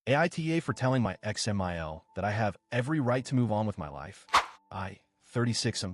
AITA for telling my ex-MIL that I have every right to move on with my life. I, 36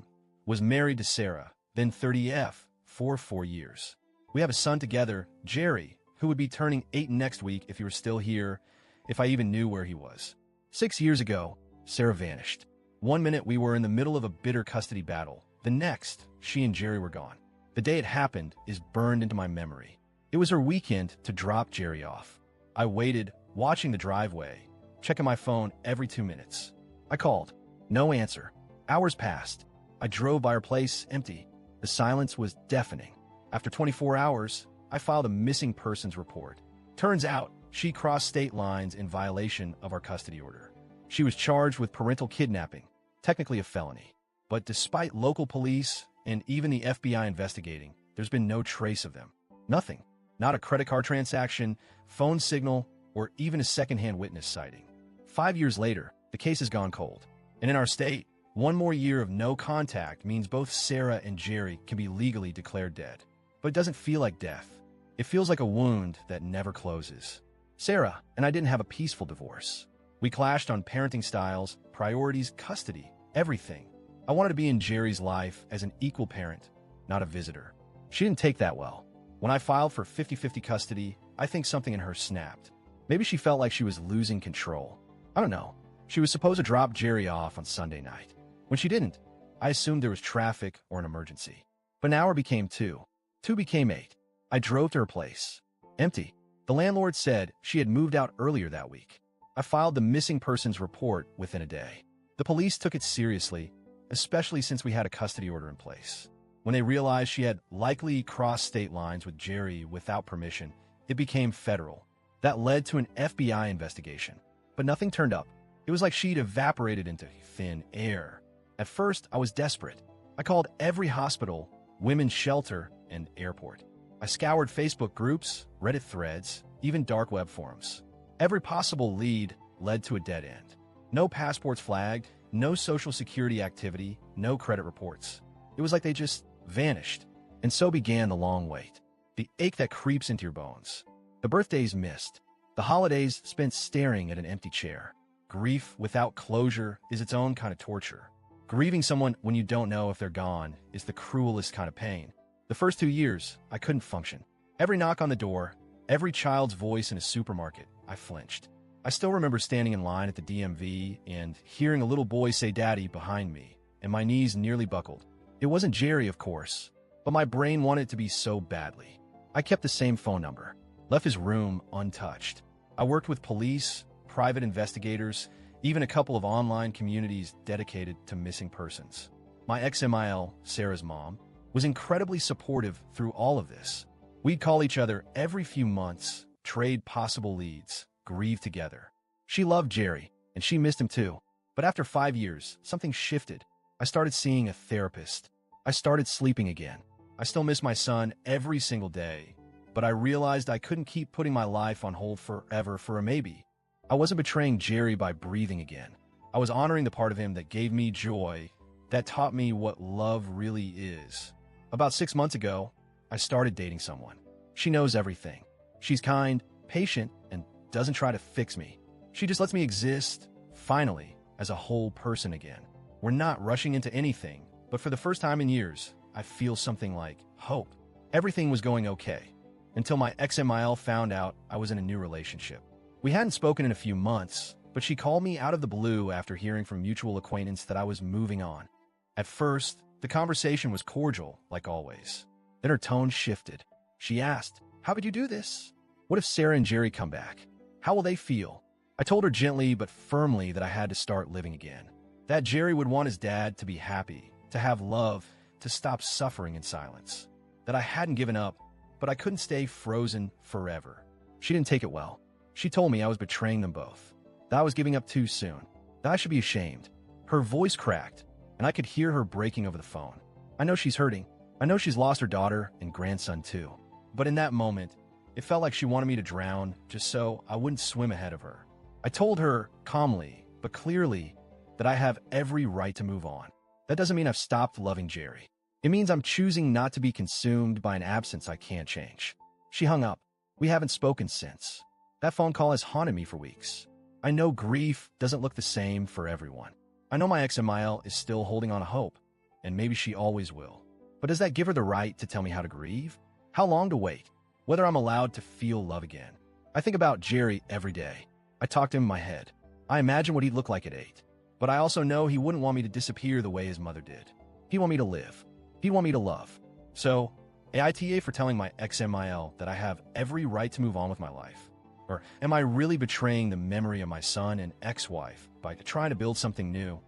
was married to Sarah, then 30F, for 4 years. We have a son together, Jerry, who would be turning 8 next week if he were still here, if I even knew where he was. 6 years ago, Sarah vanished. One minute we were in the middle of a bitter custody battle. The next, she and Jerry were gone. The day it happened is burned into my memory. It was her weekend to drop Jerry off. I waited, watching the driveway, checking my phone every 2 minutes. I called. No answer. Hours passed. I drove by her place, empty. The silence was deafening. After 24 hours, I filed a missing persons report. Turns out, she crossed state lines in violation of our custody order. She was charged with parental kidnapping, technically a felony. But despite local police and even the FBI investigating, there's been no trace of them. Nothing. Not a credit card transaction, phone signal, or even a secondhand witness sighting. 5 years later, the case has gone cold. And in our state, one more year of no contact means both Sarah and Jerry can be legally declared dead. But it doesn't feel like death. It feels like a wound that never closes. Sarah and I didn't have a peaceful divorce. We clashed on parenting styles, priorities, custody, everything. I wanted to be in Jerry's life as an equal parent, not a visitor. She didn't take that well. When I filed for 50-50 custody, I think something in her snapped. Maybe she felt like she was losing control. I don't know. She was supposed to drop Jerry off on Sunday night. When she didn't, I assumed there was traffic or an emergency. But an hour became 2. 2 became 8. I drove to her place. Empty. The landlord said she had moved out earlier that week. I filed the missing persons report within a day. The police took it seriously, especially since we had a custody order in place. When they realized she had likely crossed state lines with Jerry without permission, it became federal. That led to an FBI investigation. But nothing turned up. It was like she'd evaporated into thin air. At first, I was desperate. I called every hospital, women's shelter, and airport. I scoured Facebook groups, Reddit threads, even dark web forums. Every possible lead led to a dead end. No passports flagged, no social security activity, no credit reports. It was like they just vanished. And so began the long wait. The ache that creeps into your bones. The birthdays missed. The holidays spent staring at an empty chair. Grief without closure is its own kind of torture. Grieving someone when you don't know if they're gone is the cruelest kind of pain. The first 2 years, I couldn't function. Every knock on the door, every child's voice in a supermarket, I flinched. I still remember standing in line at the DMV and hearing a little boy say "Daddy" behind me, and my knees nearly buckled. It wasn't Jerry, of course, but my brain wanted it to be so badly. I kept the same phone number, left his room untouched. I worked with police, private investigators, even a couple of online communities dedicated to missing persons. My ex-MIL, Sarah's mom, was incredibly supportive through all of this. We'd call each other every few months, trade possible leads, grieve together. She loved Jerry, and she missed him too. But after 5 years, something shifted. I started seeing a therapist. I started sleeping again. I still miss my son every single day, but I realized I couldn't keep putting my life on hold forever for a maybe. I wasn't betraying Jerry by breathing again. I was honoring the part of him that gave me joy, that taught me what love really is. About 6 months ago, I started dating someone. She knows everything. She's kind, patient, and doesn't try to fix me. She just lets me exist, finally, as a whole person again. We're not rushing into anything, but for the first time in years, I feel something like hope. Everything was going okay, until my ex-MIL found out I was in a new relationship. We hadn't spoken in a few months, but she called me out of the blue after hearing from mutual acquaintance that I was moving on. At first, the conversation was cordial, like always. Then her tone shifted. She asked, "How could you do this? What if Sarah and Jerry come back? How will they feel?" I told her gently but firmly that I had to start living again. That Jerry would want his dad to be happy, to have love, to stop suffering in silence. That I hadn't given up, but I couldn't stay frozen forever. She didn't take it well. She told me I was betraying them both, that I was giving up too soon, that I should be ashamed. Her voice cracked, and I could hear her breaking over the phone. I know she's hurting. I know she's lost her daughter and grandson too. But in that moment, it felt like she wanted me to drown just so I wouldn't swim ahead of her. I told her calmly, but clearly, that I have every right to move on. That doesn't mean I've stopped loving Jerry. It means I'm choosing not to be consumed by an absence I can't change. She hung up. We haven't spoken since. That phone call has haunted me for weeks. I know grief doesn't look the same for everyone. I know my ex MIL is still holding on to hope, and maybe she always will. But does that give her the right to tell me how to grieve? How long to wait? Whether I'm allowed to feel love again? I think about Jerry every day. I talk to him in my head. I imagine what he'd look like at 8. But I also know he wouldn't want me to disappear the way his mother did. He'd want me to live. He'd want me to love. So, AITA for telling my ex MIL that I have every right to move on with my life. Or am I really betraying the memory of my son and ex-wife by trying to build something new?